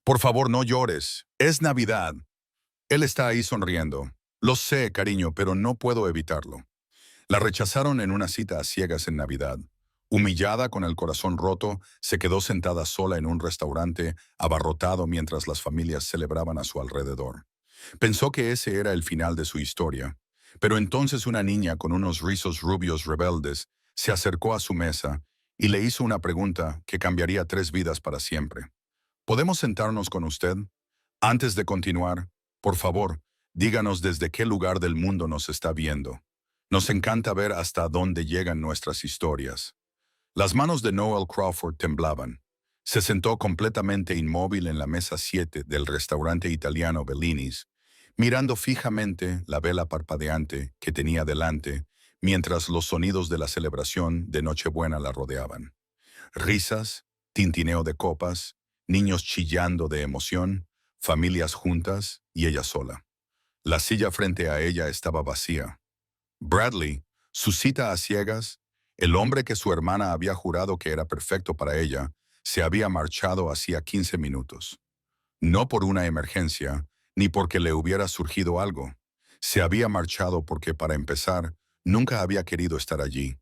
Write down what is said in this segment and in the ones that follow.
Por favor, no llores. Es Navidad. Él está ahí sonriendo. Lo sé, cariño, pero no puedo evitarlo. La rechazaron en una cita a ciegas en Navidad. Humillada, con el corazón roto, se quedó sentada sola en un restaurante, abarrotado mientras las familias celebraban a su alrededor. Pensó que ese era el final de su historia. Pero entonces una niña con unos rizos rubios rebeldes se acercó a su mesa y le hizo una pregunta que cambiaría 3 vidas para siempre. ¿Podemos sentarnos con usted? Antes de continuar, por favor, díganos desde qué lugar del mundo nos está viendo. Nos encanta ver hasta dónde llegan nuestras historias. Las manos de Noel Crawford temblaban. Se sentó completamente inmóvil en la mesa 7 del restaurante italiano Bellini's, mirando fijamente la vela parpadeante que tenía delante, mientras los sonidos de la celebración de Nochebuena la rodeaban. Risas, tintineo de copas, niños chillando de emoción, familias juntas y ella sola. La silla frente a ella estaba vacía. Bradley, su cita a ciegas, el hombre que su hermana había jurado que era perfecto para ella, se había marchado hacía 15 minutos. No por una emergencia, ni porque le hubiera surgido algo. Se había marchado porque, para empezar, nunca había querido estar allí.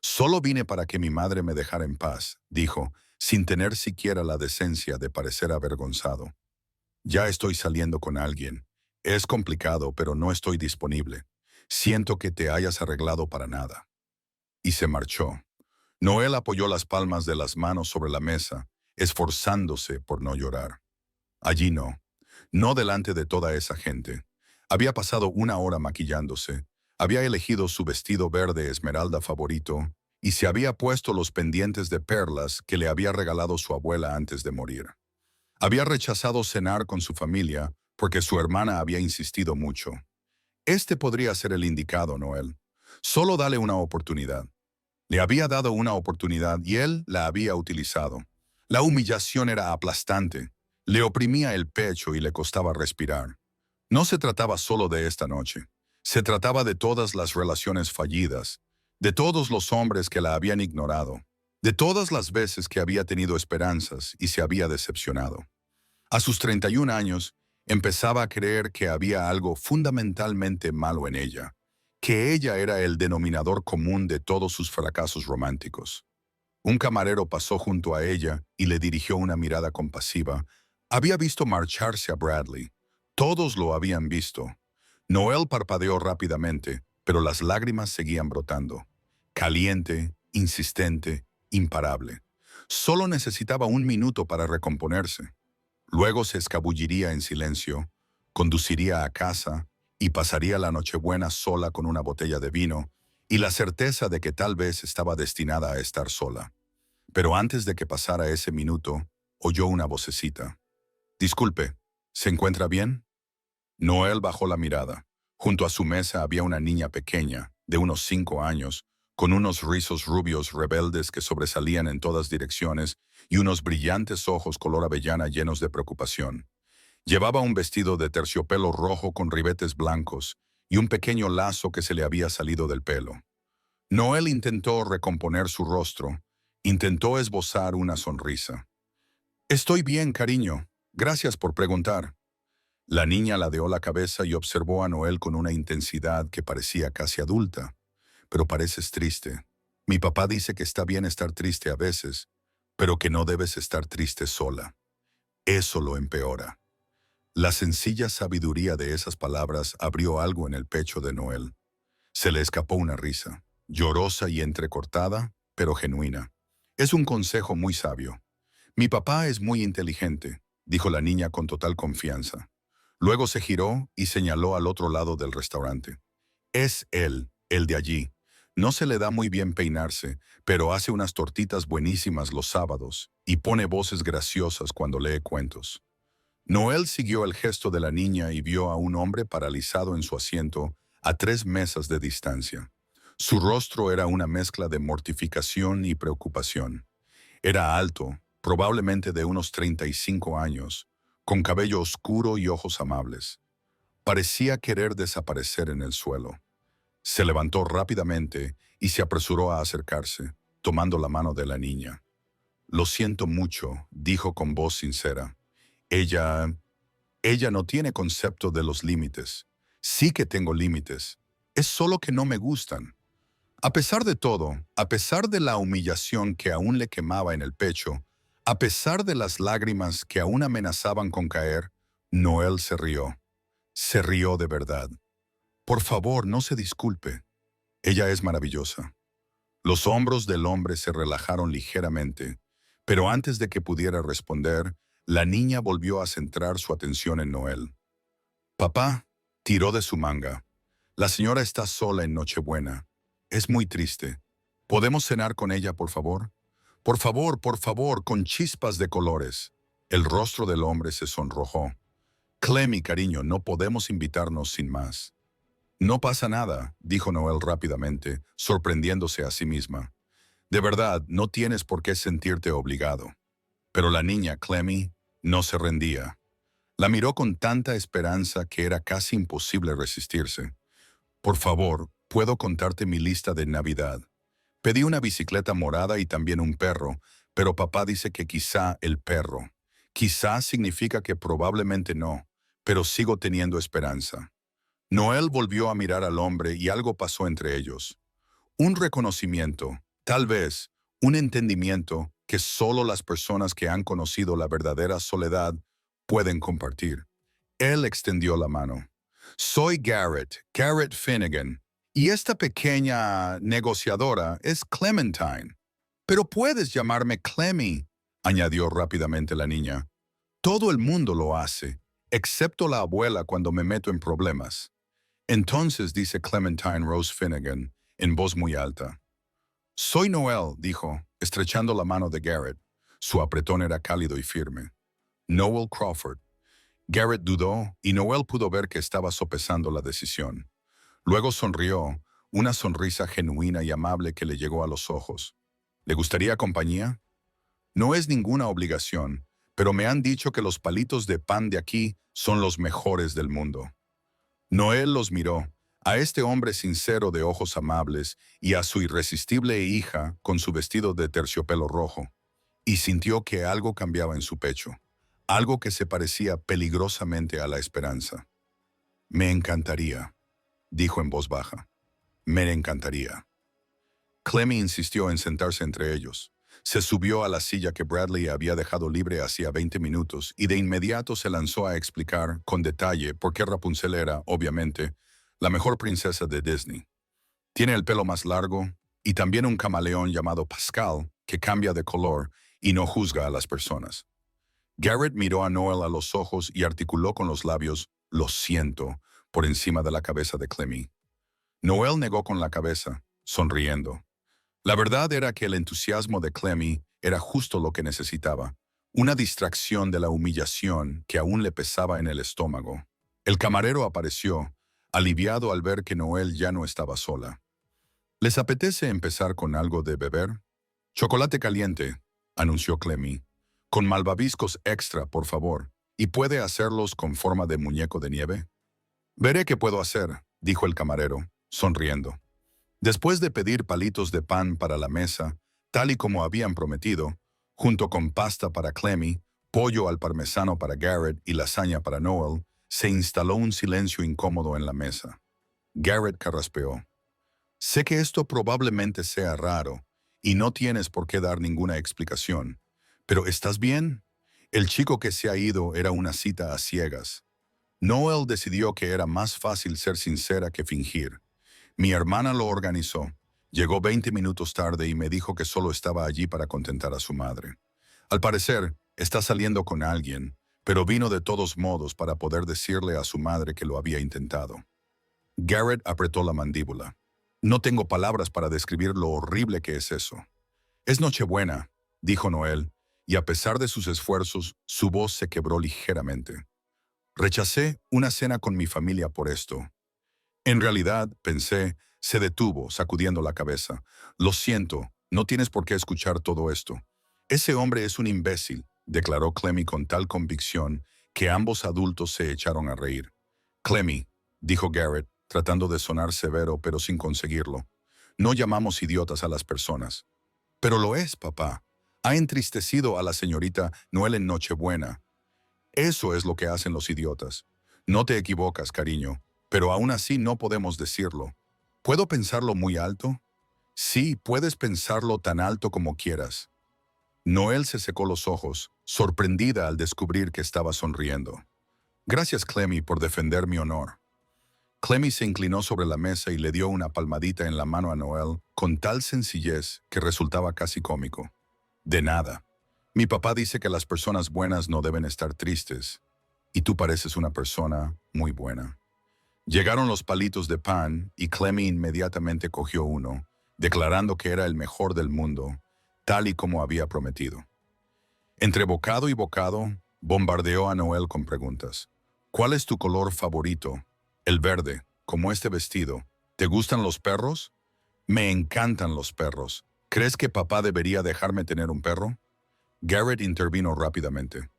Solo vine para que mi madre me dejara en paz, dijo, sin tener siquiera la decencia de parecer avergonzado. Ya estoy saliendo con alguien. Es complicado, pero no estoy disponible. Siento que te hayas arreglado para nada. Y se marchó. Noel apoyó las palmas de las manos sobre la mesa, esforzándose por no llorar. Allí no. No delante de toda esa gente. Había pasado 1 hora maquillándose, había elegido su vestido verde esmeralda favorito y se había puesto los pendientes de perlas que le había regalado su abuela antes de morir. Había rechazado cenar con su familia porque su hermana había insistido mucho. Este podría ser el indicado, Noel. Solo dale una oportunidad. Le había dado una oportunidad y él la había utilizado. La humillación era aplastante. Le oprimía el pecho y le costaba respirar. No se trataba solo de esta noche. Se trataba de todas las relaciones fallidas, de todos los hombres que la habían ignorado, de todas las veces que había tenido esperanzas y se había decepcionado. A sus 31 años, empezaba a creer que había algo fundamentalmente malo en ella, que ella era el denominador común de todos sus fracasos románticos. Un camarero pasó junto a ella y le dirigió una mirada compasiva. Había visto marcharse a Bradley. Todos lo habían visto. Noel parpadeó rápidamente, pero las lágrimas seguían brotando. Caliente, insistente, imparable. Solo necesitaba 1 minuto para recomponerse. Luego se escabulliría en silencio, conduciría a casa y pasaría la Nochebuena sola con una botella de vino y la certeza de que tal vez estaba destinada a estar sola. Pero antes de que pasara ese minuto, oyó una vocecita. «Disculpe, ¿se encuentra bien?» Noel bajó la mirada. Junto a su mesa había una niña pequeña, de unos 5 años, con unos rizos rubios rebeldes que sobresalían en todas direcciones y unos brillantes ojos color avellana llenos de preocupación. Llevaba un vestido de terciopelo rojo con ribetes blancos y un pequeño lazo que se le había salido del pelo. Noel intentó recomponer su rostro, intentó esbozar una sonrisa. «Estoy bien, cariño. Gracias por preguntar». La niña ladeó la cabeza y observó a Noel con una intensidad que parecía casi adulta. «Pero pareces triste. Mi papá dice que está bien estar triste a veces, pero que no debes estar triste sola. Eso lo empeora». La sencilla sabiduría de esas palabras abrió algo en el pecho de Noel. Se le escapó una risa, llorosa y entrecortada, pero genuina. «Es un consejo muy sabio. Mi papá es muy inteligente», dijo la niña con total confianza. Luego se giró y señaló al otro lado del restaurante. «Es él, el de allí. No se le da muy bien peinarse, pero hace unas tortitas buenísimas los sábados y pone voces graciosas cuando lee cuentos». Noel siguió el gesto de la niña y vio a un hombre paralizado en su asiento a 3 mesas de distancia. Su rostro era una mezcla de mortificación y preocupación. Era alto, probablemente de unos 35 años, con cabello oscuro y ojos amables. Parecía querer desaparecer en el suelo. Se levantó rápidamente y se apresuró a acercarse, tomando la mano de la niña. «Lo siento mucho», dijo con voz sincera. Ella, ella no tiene concepto de los límites. Sí que tengo límites. Es solo que no me gustan. A pesar de todo, a pesar de la humillación que aún le quemaba en el pecho, a pesar de las lágrimas que aún amenazaban con caer, Noel se rió. Se rió de verdad. Por favor, no se disculpe. Ella es maravillosa. Los hombros del hombre se relajaron ligeramente, pero antes de que pudiera responder, la niña volvió a centrar su atención en Noel. Papá tiró de su manga. La señora está sola en Nochebuena. Es muy triste. ¿Podemos cenar con ella, por favor? Por favor, con chispas de colores. El rostro del hombre se sonrojó. Clemmy, cariño, no podemos invitarnos sin más. No pasa nada, dijo Noel rápidamente, sorprendiéndose a sí misma. De verdad, no tienes por qué sentirte obligado. Pero la niña, Clemmy, no se rendía. La miró con tanta esperanza que era casi imposible resistirse. Por favor, puedo contarte mi lista de Navidad. Pedí una bicicleta morada y también un perro, pero papá dice que quizá el perro. Quizá significa que probablemente no, pero sigo teniendo esperanza. Noel volvió a mirar al hombre y algo pasó entre ellos. Un reconocimiento, tal vez, un entendimiento que solo las personas que han conocido la verdadera soledad pueden compartir. Él extendió la mano. Soy Garrett Finnegan, y esta pequeña negociadora es Clementine. Pero puedes llamarme Clemmy, añadió rápidamente la niña. Todo el mundo lo hace, excepto la abuela cuando me meto en problemas. Entonces dice Clementine Rose Finnegan, en voz muy alta. Soy Noel, dijo, estrechando la mano de Garrett. Su apretón era cálido y firme. Noel Crawford. Garrett dudó y Noel pudo ver que estaba sopesando la decisión. Luego sonrió, una sonrisa genuina y amable que le llegó a los ojos. ¿Le gustaría compañía? No es ninguna obligación, pero me han dicho que los palitos de pan de aquí son los mejores del mundo. Noel los miró, a este hombre sincero de ojos amables y a su irresistible hija con su vestido de terciopelo rojo, y sintió que algo cambiaba en su pecho, algo que se parecía peligrosamente a la esperanza. Me encantaría, dijo en voz baja. Me encantaría. Clemmy insistió en sentarse entre ellos. Se subió a la silla que Bradley había dejado libre hacía 20 minutos y de inmediato se lanzó a explicar, con detalle, por qué Rapunzel era, obviamente, la mejor princesa de Disney. Tiene el pelo más largo y también un camaleón llamado Pascal que cambia de color y no juzga a las personas. Garrett miró a Noel a los ojos y articuló con los labios, «Lo siento», por encima de la cabeza de Clemmy. Noel negó con la cabeza, sonriendo. La verdad era que el entusiasmo de Clemmy era justo lo que necesitaba, una distracción de la humillación que aún le pesaba en el estómago. El camarero apareció, aliviado al ver que Noel ya no estaba sola. ¿Les apetece empezar con algo de beber? Chocolate caliente, anunció Clemmy. Con malvaviscos extra, por favor, y puede hacerlos con forma de muñeco de nieve. Veré qué puedo hacer, dijo el camarero, sonriendo. Después de pedir palitos de pan para la mesa, tal y como habían prometido, junto con pasta para Clemmy, pollo al parmesano para Garrett y lasaña para Noel, se instaló un silencio incómodo en la mesa. Garrett carraspeó. Sé que esto probablemente sea raro, y no tienes por qué dar ninguna explicación, pero ¿estás bien? El chico que se ha ido era una cita a ciegas. Noel decidió que era más fácil ser sincera que fingir. Mi hermana lo organizó. Llegó 20 minutos tarde y me dijo que solo estaba allí para contentar a su madre. Al parecer, está saliendo con alguien, pero vino de todos modos para poder decirle a su madre que lo había intentado. Garrett apretó la mandíbula. No tengo palabras para describir lo horrible que es eso. Es Nochebuena, dijo Noel, y a pesar de sus esfuerzos, su voz se quebró ligeramente. Rechacé una cena con mi familia por esto. En realidad, pensé, se detuvo, sacudiendo la cabeza. Lo siento, no tienes por qué escuchar todo esto. Ese hombre es un imbécil, declaró Clemmy con tal convicción que ambos adultos se echaron a reír. Clemmy, dijo Garrett, tratando de sonar severo pero sin conseguirlo. No llamamos idiotas a las personas. Pero lo es, papá. Ha entristecido a la señorita Noel en Nochebuena. Eso es lo que hacen los idiotas. No te equivocas, cariño, pero aún así no podemos decirlo. ¿Puedo pensarlo muy alto? Sí, puedes pensarlo tan alto como quieras. Noel se secó los ojos, sorprendida al descubrir que estaba sonriendo. Gracias, Clemmy, por defender mi honor. Clemmy se inclinó sobre la mesa y le dio una palmadita en la mano a Noel con tal sencillez que resultaba casi cómico. De nada. Mi papá dice que las personas buenas no deben estar tristes, y tú pareces una persona muy buena. Llegaron los palitos de pan y Clemmy inmediatamente cogió uno, declarando que era el mejor del mundo, tal y como había prometido. Entre bocado y bocado, bombardeó a Noel con preguntas. ¿Cuál es tu color favorito? El verde, como este vestido. ¿Te gustan los perros? Me encantan los perros. ¿Crees que papá debería dejarme tener un perro? Garrett intervino rápidamente.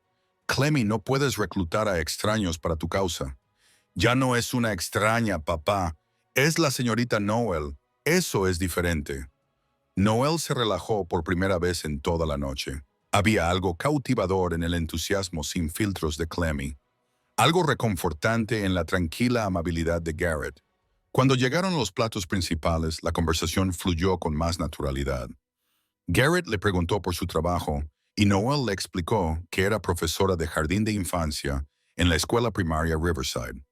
Clemmy, no puedes reclutar a extraños para tu causa. Ya no es una extraña, papá. Es la señorita Noel. Eso es diferente. Noel se relajó por primera vez en toda la noche. Había algo cautivador en el entusiasmo sin filtros de Clemmy. Algo reconfortante en la tranquila amabilidad de Garrett. Cuando llegaron los platos principales, la conversación fluyó con más naturalidad. Garrett le preguntó por su trabajo y Noel le explicó que era profesora de jardín de infancia en la escuela primaria Riverside.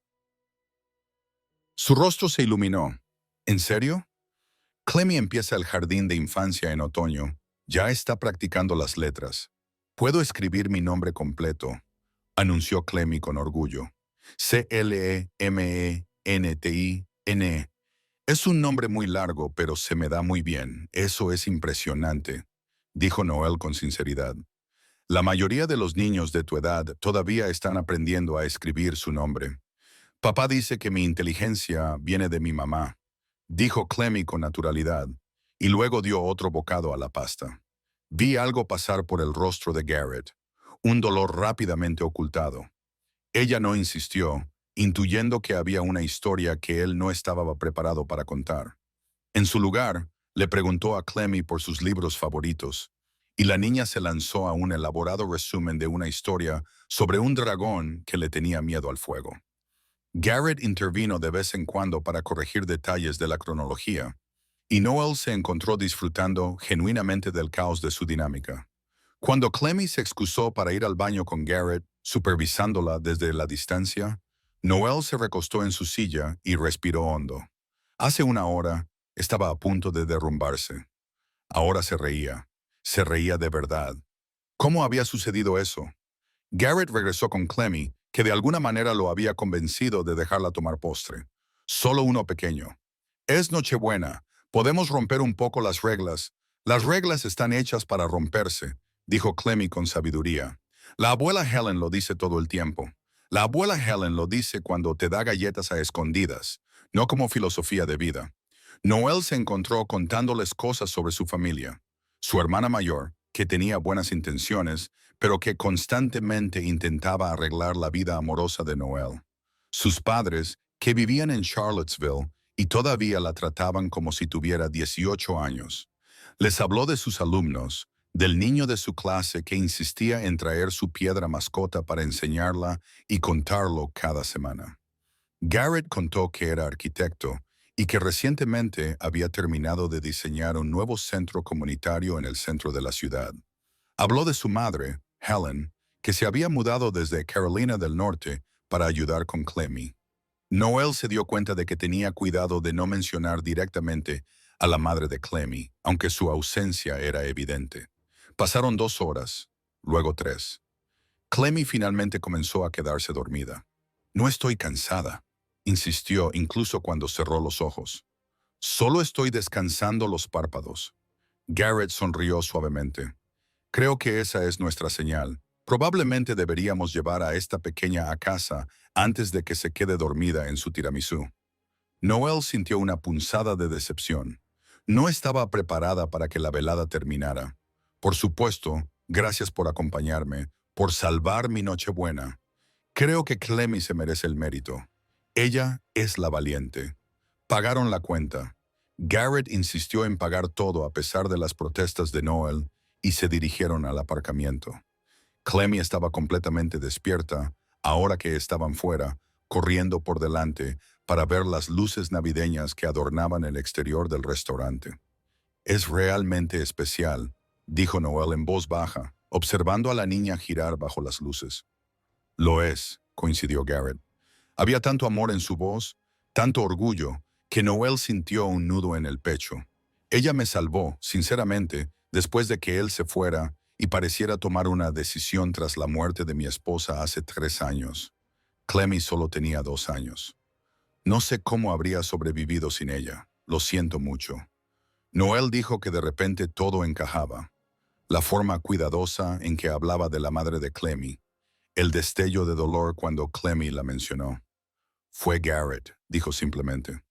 Su rostro se iluminó. ¿En serio? Clemmy empieza el jardín de infancia en otoño. Ya está practicando las letras. Puedo escribir mi nombre completo, anunció Clemmy con orgullo. Clemmentin. Es un nombre muy largo, pero se me da muy bien. Eso es impresionante, dijo Noel con sinceridad. La mayoría de los niños de tu edad todavía están aprendiendo a escribir su nombre. Papá dice que mi inteligencia viene de mi mamá, dijo Clemmy con naturalidad, y luego dio otro bocado a la pasta. Vi algo pasar por el rostro de Garrett, un dolor rápidamente ocultado. Ella no insistió, intuyendo que había una historia que él no estaba preparado para contar. En su lugar, le preguntó a Clemmy por sus libros favoritos, y la niña se lanzó a un elaborado resumen de una historia sobre un dragón que le tenía miedo al fuego. Garrett intervino de vez en cuando para corregir detalles de la cronología, y Noel se encontró disfrutando genuinamente del caos de su dinámica. Cuando Clemmy se excusó para ir al baño con Garrett, supervisándola desde la distancia, Noel se recostó en su silla y respiró hondo. Hace una hora, estaba a punto de derrumbarse. Ahora se reía. Se reía de verdad. ¿Cómo había sucedido eso? Garrett regresó con Clemmy, que de alguna manera lo había convencido de dejarla tomar postre. Solo uno pequeño. Es Nochebuena. Podemos romper un poco las reglas. Las reglas están hechas para romperse, dijo Clemmy con sabiduría. La abuela Helen lo dice todo el tiempo. La abuela Helen lo dice cuando te da galletas a escondidas, no como filosofía de vida. Noel se encontró contándoles cosas sobre su familia. Su hermana mayor, que tenía buenas intenciones, pero que constantemente intentaba arreglar la vida amorosa de Noel. Sus padres, que vivían en Charlottesville y todavía la trataban como si tuviera 18 años. Les habló de sus alumnos, del niño de su clase que insistía en traer su piedra mascota para enseñarla y contarlo cada semana. Garrett contó que era arquitecto y que recientemente había terminado de diseñar un nuevo centro comunitario en el centro de la ciudad. Habló de su madre, Helen, que se había mudado desde Carolina del Norte para ayudar con Clemmy. Noel se dio cuenta de que tenía cuidado de no mencionar directamente a la madre de Clemmy, aunque su ausencia era evidente. Pasaron 2 horas, luego 3. Clemmy finalmente comenzó a quedarse dormida. No estoy cansada, insistió incluso cuando cerró los ojos. Solo estoy descansando los párpados. Garrett sonrió suavemente. Creo que esa es nuestra señal. Probablemente deberíamos llevar a esta pequeña a casa antes de que se quede dormida en su tiramisú. Noel sintió una punzada de decepción. No estaba preparada para que la velada terminara. Por supuesto, gracias por acompañarme, por salvar mi Nochebuena. Creo que Clemmy se merece el mérito. Ella es la valiente. Pagaron la cuenta. Garrett insistió en pagar todo a pesar de las protestas de Noel y se dirigieron al aparcamiento. Clemmy estaba completamente despierta, ahora que estaban fuera, corriendo por delante para ver las luces navideñas que adornaban el exterior del restaurante. «Es realmente especial», dijo Noel en voz baja, observando a la niña girar bajo las luces. «Lo es», coincidió Garrett. Había tanto amor en su voz, tanto orgullo, que Noel sintió un nudo en el pecho. Ella me salvó, sinceramente, después de que él se fuera y pareciera tomar una decisión tras la muerte de mi esposa hace 3 años. Clemmy solo tenía 2 años. No sé cómo habría sobrevivido sin ella. Lo siento mucho. Noel dijo que de repente todo encajaba. La forma cuidadosa en que hablaba de la madre de Clemmy, el destello de dolor cuando Clemmy la mencionó. Fue Garrett, dijo simplemente.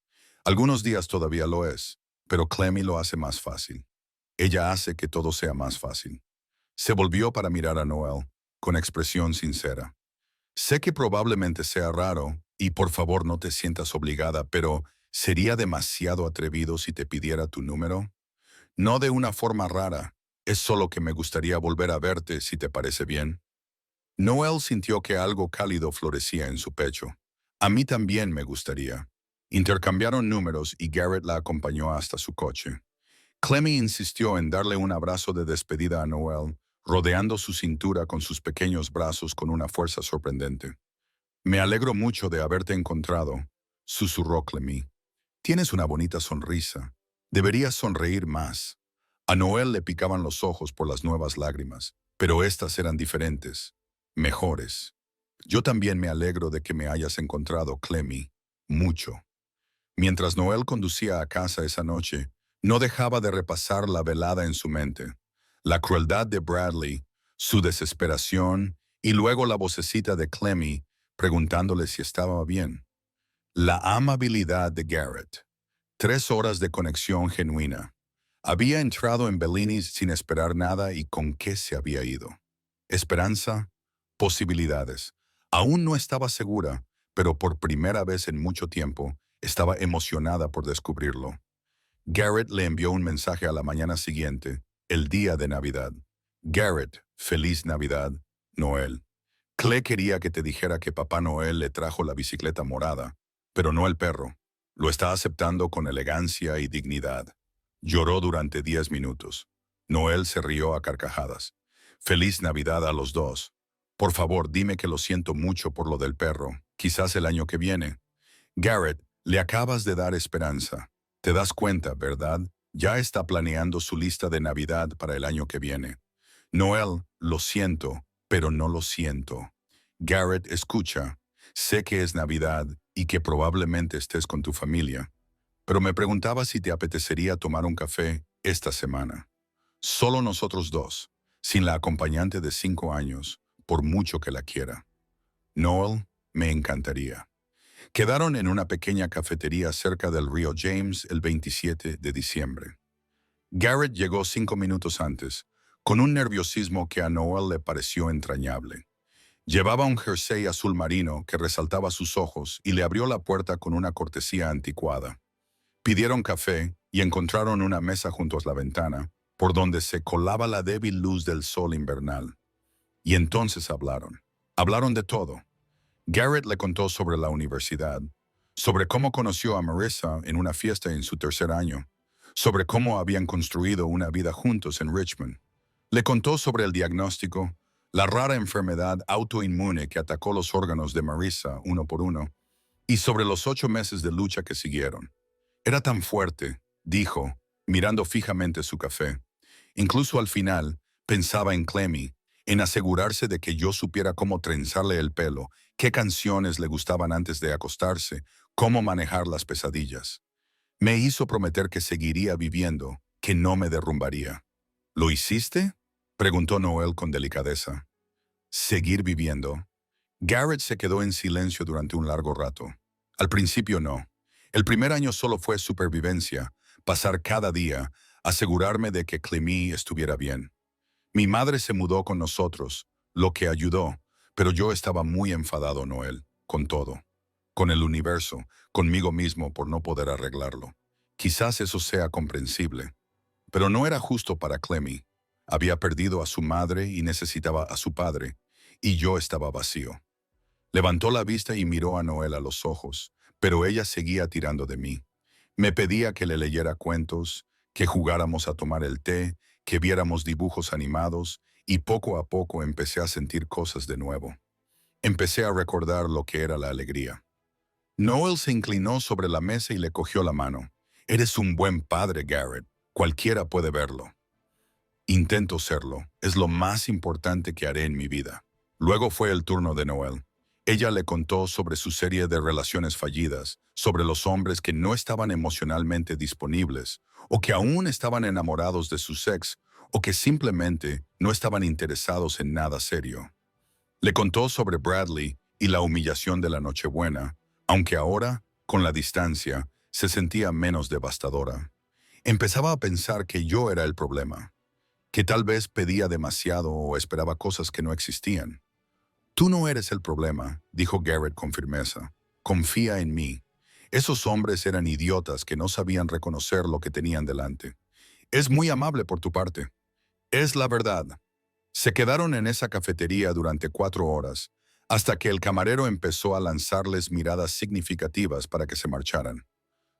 Algunos días todavía lo es, pero Clemmy lo hace más fácil. Ella hace que todo sea más fácil. Se volvió para mirar a Noel, con expresión sincera. Sé que probablemente sea raro, y por favor no te sientas obligada, pero ¿sería demasiado atrevido si te pidiera tu número? No de una forma rara, es solo que me gustaría volver a verte si te parece bien. Noel sintió que algo cálido florecía en su pecho. A mí también me gustaría. Intercambiaron números y Garrett la acompañó hasta su coche. Clemmy insistió en darle un abrazo de despedida a Noel, rodeando su cintura con sus pequeños brazos con una fuerza sorprendente. «Me alegro mucho de haberte encontrado», susurró Clemmy. «Tienes una bonita sonrisa. Deberías sonreír más». A Noel le picaban los ojos por las nuevas lágrimas, pero estas eran diferentes, mejores. «Yo también me alegro de que me hayas encontrado, Clemmy. Mucho». Mientras Noel conducía a casa esa noche, no dejaba de repasar la velada en su mente. La crueldad de Bradley, su desesperación y luego la vocecita de Clemmy preguntándole si estaba bien. La amabilidad de Garrett. 3 horas de conexión genuina. Había entrado en Bellini's sin esperar nada y con qué se había ido. Esperanza, posibilidades. Aún no estaba segura, pero por primera vez en mucho tiempo estaba emocionada por descubrirlo. Garrett le envió un mensaje a la mañana siguiente, el día de Navidad. «Garrett, feliz Navidad, Noel. Cle quería que te dijera que Papá Noel le trajo la bicicleta morada, pero no el perro. Lo está aceptando con elegancia y dignidad». Lloró durante 10 minutos. Noel se rió a carcajadas. «Feliz Navidad a los dos. Por favor, dime que lo siento mucho por lo del perro. Quizás el año que viene». «Garrett, le acabas de dar esperanza. Te das cuenta, ¿verdad? Ya está planeando su lista de Navidad para el año que viene». «Noel, lo siento, pero no lo siento». «Garrett, escucha. Sé que es Navidad y que probablemente estés con tu familia, pero me preguntaba si te apetecería tomar un café esta semana. Solo nosotros dos, sin la acompañante de 5 años, por mucho que la quiera». «Noel, me encantaría». Quedaron en una pequeña cafetería cerca del río James el 27 de diciembre. Garrett llegó 5 minutos antes, con un nerviosismo que a Noel le pareció entrañable. Llevaba un jersey azul marino que resaltaba sus ojos y le abrió la puerta con una cortesía anticuada. Pidieron café y encontraron una mesa junto a la ventana, por donde se colaba la débil luz del sol invernal. Y entonces hablaron. Hablaron de todo. Garrett le contó sobre la universidad, sobre cómo conoció a Marissa en una fiesta en su 3er año, sobre cómo habían construido una vida juntos en Richmond. Le contó sobre el diagnóstico, la rara enfermedad autoinmune que atacó los órganos de Marissa uno por uno, y sobre los 8 meses de lucha que siguieron. «Era tan fuerte», dijo, mirando fijamente su café. «Incluso al final, pensaba en Clemmy, en asegurarse de que yo supiera cómo trenzarle el pelo, qué canciones le gustaban antes de acostarse, cómo manejar las pesadillas. Me hizo prometer que seguiría viviendo, que no me derrumbaría». «¿Lo hiciste?», preguntó Noel con delicadeza. «¿Seguir viviendo?». Garrett se quedó en silencio durante un largo rato. Al principio no. El primer año solo fue supervivencia, pasar cada día, asegurarme de que Clemmy estuviera bien. Mi madre se mudó con nosotros, lo que ayudó, pero yo estaba muy enfadado, Noel, con todo. Con el universo, conmigo mismo por no poder arreglarlo. Quizás eso sea comprensible. Pero no era justo para Clemmy. Había perdido a su madre y necesitaba a su padre, y yo estaba vacío. Levantó la vista y miró a Noel a los ojos, pero ella seguía tirando de mí. Me pedía que le leyera cuentos, que jugáramos a tomar el té, que viéramos dibujos animados, y poco a poco empecé a sentir cosas de nuevo. Empecé a recordar lo que era la alegría. Noel se inclinó sobre la mesa y le cogió la mano. Eres un buen padre, Garrett. Cualquiera puede verlo. Intento serlo. Es lo más importante que haré en mi vida. Luego fue el turno de Noel. Ella le contó sobre su serie de relaciones fallidas, sobre los hombres que no estaban emocionalmente disponibles, o que aún estaban enamorados de su ex, o que simplemente no estaban interesados en nada serio. Le contó sobre Bradley y la humillación de la Nochebuena, aunque ahora, con la distancia, se sentía menos devastadora. Empezaba a pensar que yo era el problema, que tal vez pedía demasiado o esperaba cosas que no existían. Tú no eres el problema, dijo Garrett con firmeza. Confía en mí. Esos hombres eran idiotas que no sabían reconocer lo que tenían delante. Es muy amable por tu parte. Es la verdad. Se quedaron en esa cafetería durante 4 horas, hasta que el camarero empezó a lanzarles miradas significativas para que se marcharan.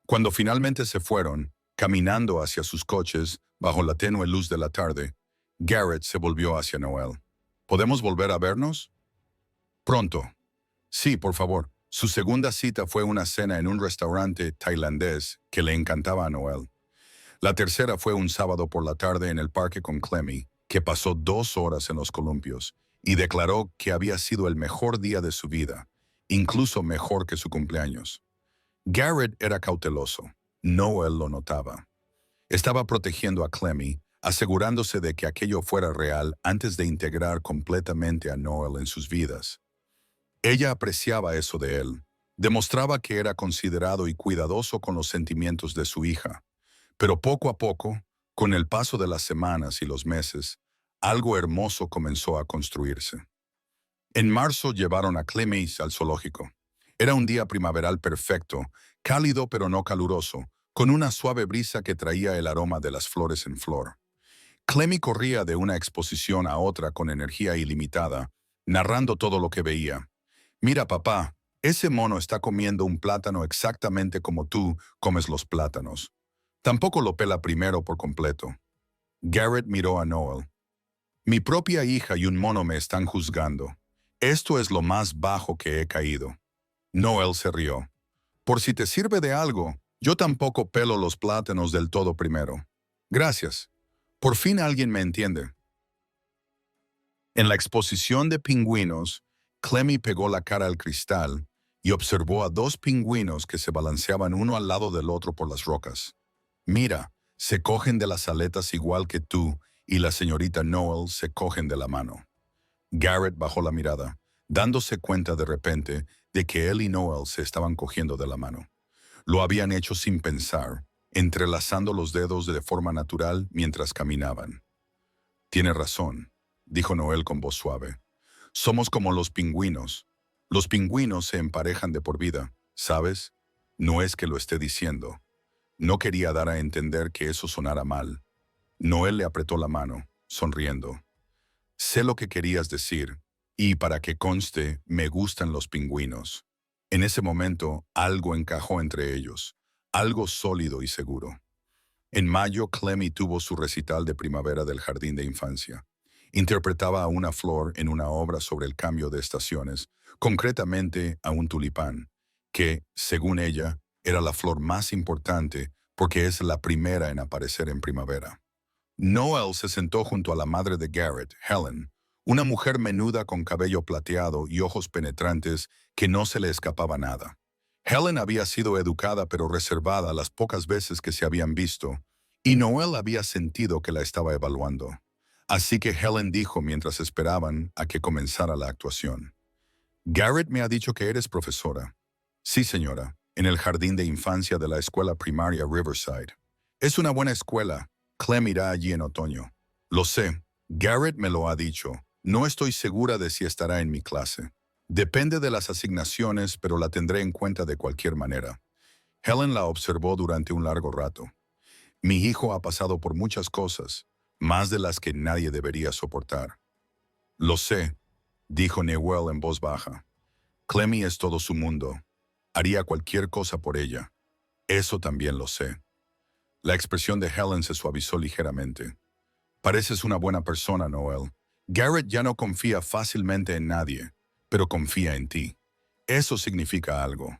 Cuando finalmente se fueron, caminando hacia sus coches, bajo la tenue luz de la tarde, Garrett se volvió hacia Noel. ¿Podemos volver a vernos? Pronto. Sí, por favor. Su segunda cita fue una cena en un restaurante tailandés que le encantaba a Noel. La tercera fue un sábado por la tarde en el parque con Clemmy, que pasó 2 horas en los columpios, y declaró que había sido el mejor día de su vida, incluso mejor que su cumpleaños. Garrett era cauteloso. Noel lo notaba. Estaba protegiendo a Clemmy, asegurándose de que aquello fuera real antes de integrar completamente a Noel en sus vidas. Ella apreciaba eso de él. Demostraba que era considerado y cuidadoso con los sentimientos de su hija. Pero poco a poco, con el paso de las semanas y los meses, algo hermoso comenzó a construirse. En marzo llevaron a Clemmy al zoológico. Era un día primaveral perfecto, cálido pero no caluroso, con una suave brisa que traía el aroma de las flores en flor. Clemmy corría de una exposición a otra con energía ilimitada, narrando todo lo que veía. Mira, papá, ese mono está comiendo un plátano exactamente como tú comes los plátanos. Tampoco lo pela primero por completo. Garrett miró a Noel. Mi propia hija y un mono me están juzgando. Esto es lo más bajo que he caído. Noel se rió. Por si te sirve de algo, yo tampoco pelo los plátanos del todo primero. Gracias. Por fin alguien me entiende. En la exposición de pingüinos, Clemmy pegó la cara al cristal y observó a 2 pingüinos que se balanceaban uno al lado del otro por las rocas. Mira, se cogen de las aletas igual que tú y la señorita Noel se cogen de la mano. Garrett bajó la mirada, dándose cuenta de repente de que él y Noel se estaban cogiendo de la mano. Lo habían hecho sin pensar, entrelazando los dedos de forma natural mientras caminaban. Tiene razón, dijo Noel con voz suave. Somos como los pingüinos. Los pingüinos se emparejan de por vida, ¿sabes? No es que lo esté diciendo. No quería dar a entender que eso sonara mal. Noel le apretó la mano, sonriendo. Sé lo que querías decir, y para que conste, me gustan los pingüinos. En ese momento, algo encajó entre ellos, algo sólido y seguro. En mayo, Clemmy tuvo su recital de primavera del jardín de infancia. Interpretaba a una flor en una obra sobre el cambio de estaciones, concretamente a un tulipán, que, según ella, era la flor más importante porque es la primera en aparecer en primavera. Noel se sentó junto a la madre de Garrett, Helen, una mujer menuda con cabello plateado y ojos penetrantes que no se le escapaba nada. Helen había sido educada pero reservada las pocas veces que se habían visto, y Noel había sentido que la estaba evaluando. Así que Helen dijo mientras esperaban a que comenzara la actuación. Garrett me ha dicho que eres profesora. Sí, señora, en el jardín de infancia de la escuela primaria Riverside. Es una buena escuela. Clem irá allí en otoño. Lo sé. Garrett me lo ha dicho. No estoy segura de si estará en mi clase. Depende de las asignaciones, pero la tendré en cuenta de cualquier manera. Helen la observó durante un largo rato. Mi hijo ha pasado por muchas cosas. más de las que nadie debería soportar. Lo sé, dijo Noel en voz baja. Clemmy es todo su mundo. Haría cualquier cosa por ella. Eso también lo sé. La expresión de Helen se suavizó ligeramente. Pareces una buena persona, Noel. Garrett ya no confía fácilmente en nadie, pero confía en ti. Eso significa algo.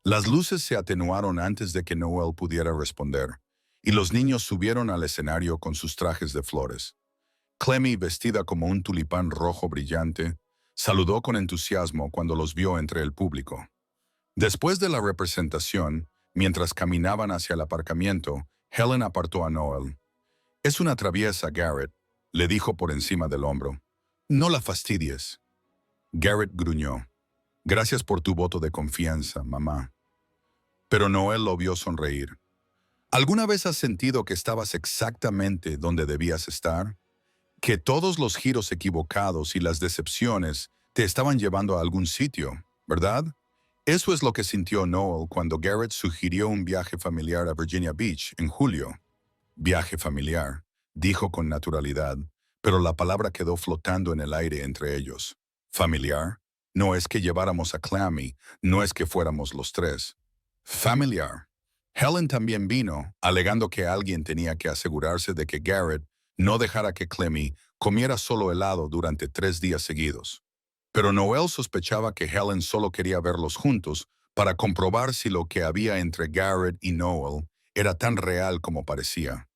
Las luces se atenuaron antes de que Noel pudiera responder, y los niños subieron al escenario con sus trajes de flores. Clemmy, vestida como un tulipán rojo brillante, saludó con entusiasmo cuando los vio entre el público. Después de la representación, mientras caminaban hacia el aparcamiento, Helen apartó a Noel. «Es una traviesa, Garrett», le dijo por encima del hombro. «No la fastidies». Garrett gruñó. «Gracias por tu voto de confianza, mamá». Pero Noel lo vio sonreír. ¿Alguna vez has sentido que estabas exactamente donde debías estar? Que todos los giros equivocados y las decepciones te estaban llevando a algún sitio, ¿verdad? Eso es lo que sintió Noel cuando Garrett sugirió un viaje familiar a Virginia Beach en julio. Viaje familiar, dijo con naturalidad, pero la palabra quedó flotando en el aire entre ellos. ¿Familiar? No es que lleváramos a Clemmy, no es que fuéramos los tres. Familiar. Helen también vino, alegando que alguien tenía que asegurarse de que Garrett no dejara que Clemmy comiera solo helado durante 3 días seguidos. Pero Noel sospechaba que Helen solo quería verlos juntos para comprobar si lo que había entre Garrett y Noel era tan real como parecía.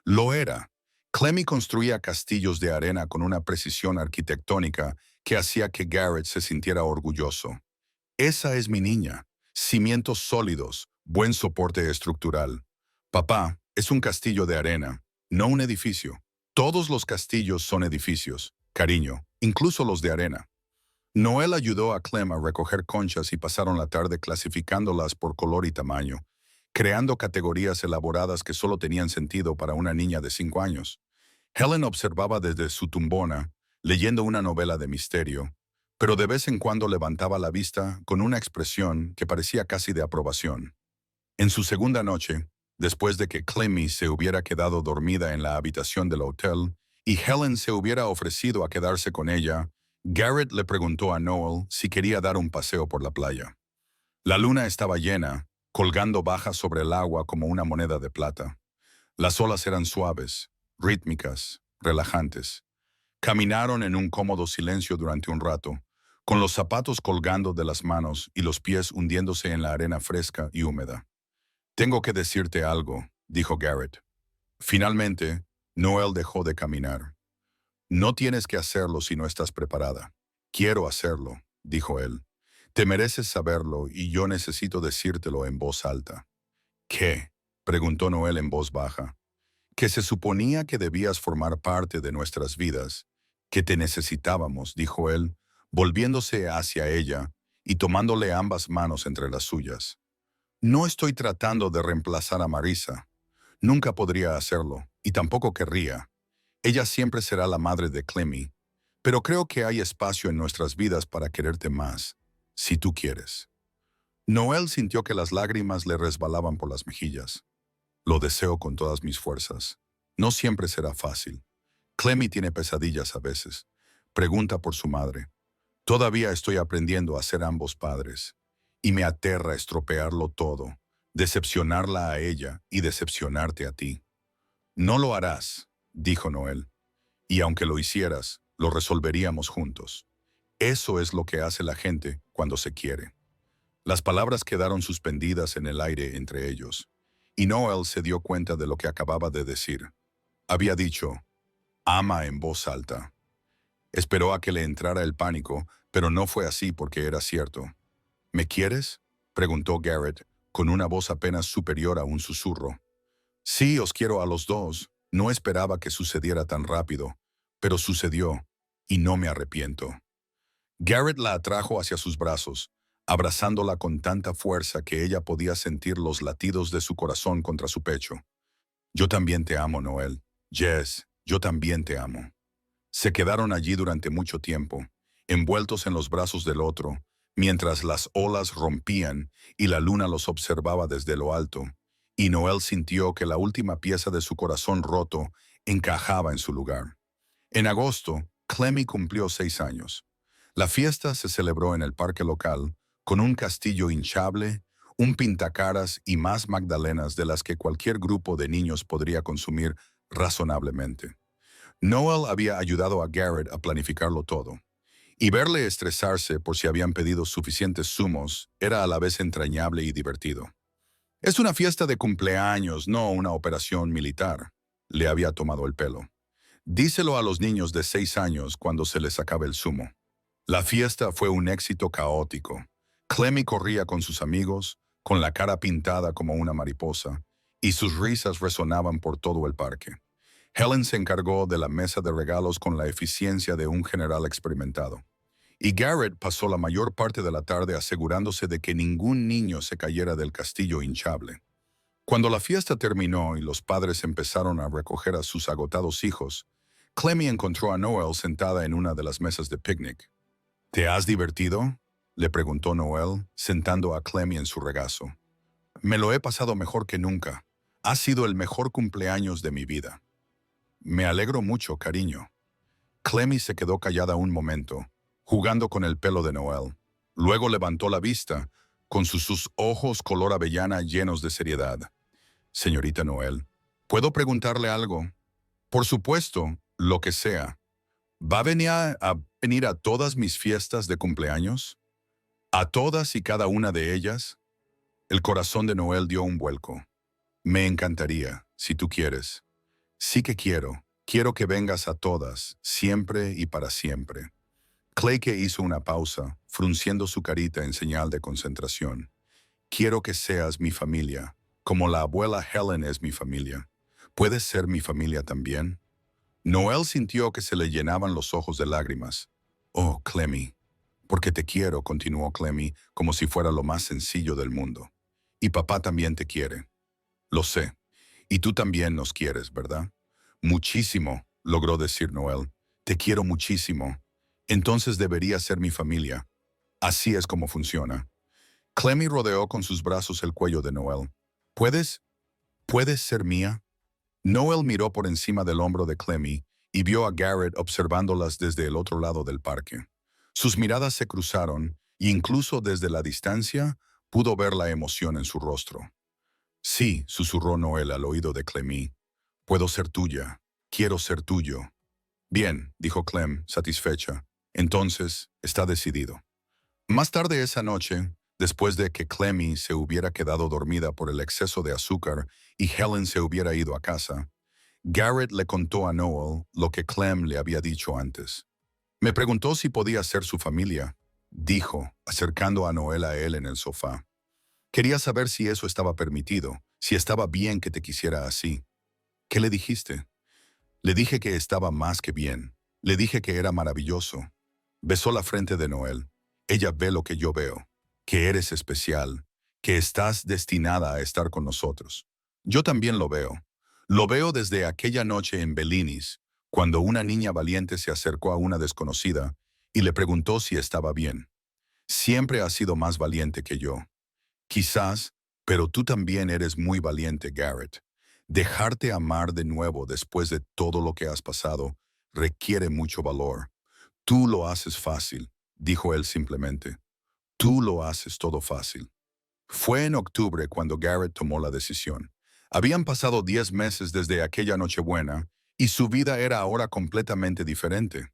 Lo era. Clemmy construía castillos de arena con una precisión arquitectónica que hacía que Garrett se sintiera orgulloso. Esa es mi niña. Cimientos sólidos, buen soporte estructural. Papá, es un castillo de arena, no un edificio. Todos los castillos son edificios, cariño, incluso los de arena. Noel ayudó a Clem a recoger conchas y pasaron la tarde clasificándolas por color y tamaño, creando categorías elaboradas que solo tenían sentido para una niña de 5 años. Helen observaba desde su tumbona, leyendo una novela de misterio, pero de vez en cuando levantaba la vista con una expresión que parecía casi de aprobación. En su segunda noche, después de que Clemmy se hubiera quedado dormida en la habitación del hotel y Helen se hubiera ofrecido a quedarse con ella, Garrett le preguntó a Noel si quería dar un paseo por la playa. La luna estaba llena, colgando baja sobre el agua como una moneda de plata. Las olas eran suaves, rítmicas, relajantes. Caminaron en un cómodo silencio durante un rato, con los zapatos colgando de las manos y los pies hundiéndose en la arena fresca y húmeda. «Tengo que decirte algo», dijo Garrett. Finalmente, Noel dejó de caminar. «No tienes que hacerlo si no estás preparada». «Quiero hacerlo», dijo él. «Te mereces saberlo y yo necesito decírtelo en voz alta». «¿Qué?», preguntó Noel en voz baja. «Que se suponía que debías formar parte de nuestras vidas, que te necesitábamos», dijo él, volviéndose hacia ella y tomándole ambas manos entre las suyas. «No estoy tratando de reemplazar a Marisa. Nunca podría hacerlo, y tampoco querría. Ella siempre será la madre de Clemmy, pero creo que hay espacio en nuestras vidas para quererte más, si tú quieres». Noel sintió que las lágrimas le resbalaban por las mejillas. «Lo deseo con todas mis fuerzas. No siempre será fácil. Clemmy tiene pesadillas a veces. Pregunta por su madre. Todavía estoy aprendiendo a ser ambos padres. Y me aterra estropearlo todo, decepcionarla a ella y decepcionarte a ti». «No lo harás», dijo Noel. «Y aunque lo hicieras, lo resolveríamos juntos. Eso es lo que hace la gente cuando se quiere». Las palabras quedaron suspendidas en el aire entre ellos, y Noel se dio cuenta de lo que acababa de decir. Había dicho, «ama» en voz alta. Esperó a que le entrara el pánico, pero no fue así porque era cierto. «¿Me quieres?», preguntó Garrett, con una voz apenas superior a un susurro. «Sí, os quiero a los dos. No esperaba que sucediera tan rápido, pero sucedió, y no me arrepiento». Garrett la atrajo hacia sus brazos, abrazándola con tanta fuerza que ella podía sentir los latidos de su corazón contra su pecho. «Yo también te amo, Noel. Jess, yo también te amo». Se quedaron allí durante mucho tiempo, envueltos en los brazos del otro, mientras las olas rompían y la luna los observaba desde lo alto, y Noel sintió que la última pieza de su corazón roto encajaba en su lugar. En agosto, Clemmy cumplió 6 años. La fiesta se celebró en el parque local, con un castillo hinchable, un pintacaras y más magdalenas de las que cualquier grupo de niños podría consumir razonablemente. Noel había ayudado a Garrett a planificarlo todo, y verle estresarse por si habían pedido suficientes zumos era a la vez entrañable y divertido. Es una fiesta de cumpleaños, no una operación militar. Le había tomado el pelo. Díselo a los niños de 6 años cuando se les acabe el zumo. La fiesta fue un éxito caótico. Clemmy corría con sus amigos, con la cara pintada como una mariposa, y sus risas resonaban por todo el parque. Helen se encargó de la mesa de regalos con la eficiencia de un general experimentado. Y Garrett pasó la mayor parte de la tarde asegurándose de que ningún niño se cayera del castillo hinchable. Cuando la fiesta terminó y los padres empezaron a recoger a sus agotados hijos, Clemmy encontró a Noel sentada en una de las mesas de picnic. ¿Te has divertido?, le preguntó Noel, sentando a Clemmy en su regazo. Me lo he pasado mejor que nunca. Ha sido el mejor cumpleaños de mi vida. Me alegro mucho, cariño. Clemmy se quedó callada un momento, jugando con el pelo de Noel. Luego levantó la vista, con sus ojos color avellana llenos de seriedad. Señorita Noel, ¿puedo preguntarle algo? Por supuesto, lo que sea. ¿Va a venir a todas mis fiestas de cumpleaños? ¿A todas y cada una de ellas? El corazón de Noel dio un vuelco. Me encantaría, si tú quieres. Sí que quiero. Quiero que vengas a todas, siempre y para siempre. Clayke hizo una pausa, frunciendo su carita en señal de concentración. Quiero que seas mi familia, como la abuela Helen es mi familia. ¿Puedes ser mi familia también? Noel sintió que se le llenaban los ojos de lágrimas. Oh, Clemmy. Porque te quiero, continuó Clemmy, como si fuera lo más sencillo del mundo. Y papá también te quiere. Lo sé. Y tú también nos quieres, ¿verdad? Muchísimo, logró decir Noel. Te quiero muchísimo. Entonces debería ser mi familia. Así es como funciona. Clemmy rodeó con sus brazos el cuello de Noel. ¿Puedes ser mía? Noel miró por encima del hombro de Clemmy y vio a Garrett observándolas desde el otro lado del parque. Sus miradas se cruzaron y incluso desde la distancia pudo ver la emoción en su rostro. Sí, susurró Noel al oído de Clemmy. Puedo ser tuya. Quiero ser tuyo. Bien, dijo Clem, satisfecha. Entonces, está decidido. Más tarde esa noche, después de que Clemmy se hubiera quedado dormida por el exceso de azúcar y Helen se hubiera ido a casa, Garrett le contó a Noel lo que Clem le había dicho antes. Me preguntó si podía ser su familia, dijo, acercando a Noel a él en el sofá. Quería saber si eso estaba permitido, si estaba bien que te quisiera así. ¿Qué le dijiste? Le dije que estaba más que bien. Le dije que era maravilloso. Besó la frente de Noel. Ella ve lo que yo veo, que eres especial, que estás destinada a estar con nosotros. Yo también lo veo. Lo veo desde aquella noche en Bellinis, cuando una niña valiente se acercó a una desconocida y le preguntó si estaba bien. Siempre has sido más valiente que yo. Quizás, pero tú también eres muy valiente, Garrett. Dejarte amar de nuevo después de todo lo que has pasado requiere mucho valor. Tú lo haces fácil, dijo él simplemente. Tú lo haces todo fácil. Fue en octubre cuando Garrett tomó la decisión. Habían pasado 10 meses desde aquella Nochebuena y su vida era ahora completamente diferente.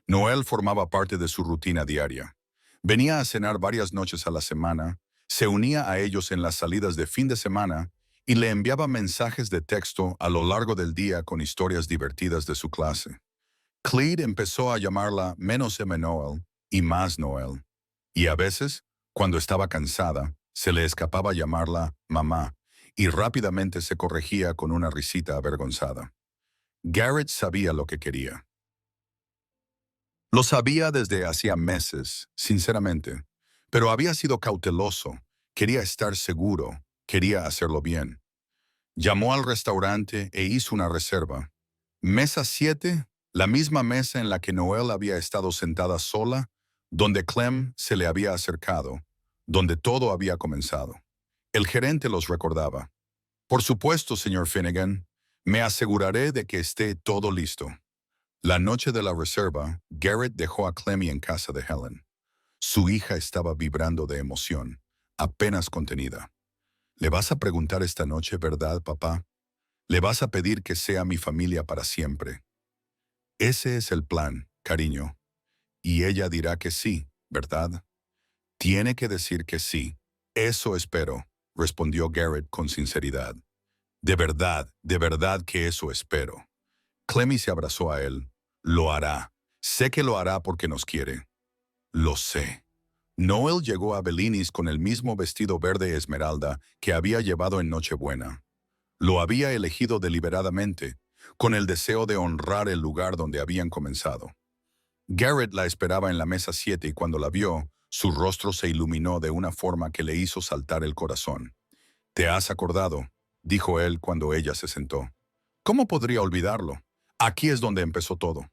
Noel formaba parte de su rutina diaria. Venía a cenar varias noches a la semana, se unía a ellos en las salidas de fin de semana y le enviaba mensajes de texto a lo largo del día con historias divertidas de su clase. Cleve empezó a llamarla menos M. Noel y más Noel. Y a veces, cuando estaba cansada, se le escapaba llamarla mamá y rápidamente se corregía con una risita avergonzada. Garrett sabía lo que quería. Lo sabía desde hacía meses, sinceramente, pero había sido cauteloso, quería estar seguro, quería hacerlo bien. Llamó al restaurante e hizo una reserva. Mesa 7, la misma mesa en la que Noel había estado sentada sola, donde Clem se le había acercado, donde todo había comenzado. El gerente los recordaba. Por supuesto, señor Finnegan. Me aseguraré de que esté todo listo. La noche de la reserva, Garrett dejó a Clemmy en casa de Helen. Su hija estaba vibrando de emoción, apenas contenida. ¿Le vas a preguntar esta noche, verdad, papá? ¿Le vas a pedir que sea mi familia para siempre? Ese es el plan, cariño. Y ella dirá que sí, ¿verdad? Tiene que decir que sí. Eso espero, respondió Garrett con sinceridad. De verdad que eso espero. Clemmy se abrazó a él. Lo hará. Sé que lo hará porque nos quiere. Lo sé. Noel llegó a Belinis con el mismo vestido verde esmeralda que había llevado en Nochebuena. Lo había elegido deliberadamente, con el deseo de honrar el lugar donde habían comenzado. Garrett la esperaba en la mesa 7 y cuando la vio, su rostro se iluminó de una forma que le hizo saltar el corazón. «¿Te has acordado?», dijo él cuando ella se sentó. «¿Cómo podría olvidarlo? Aquí es donde empezó todo».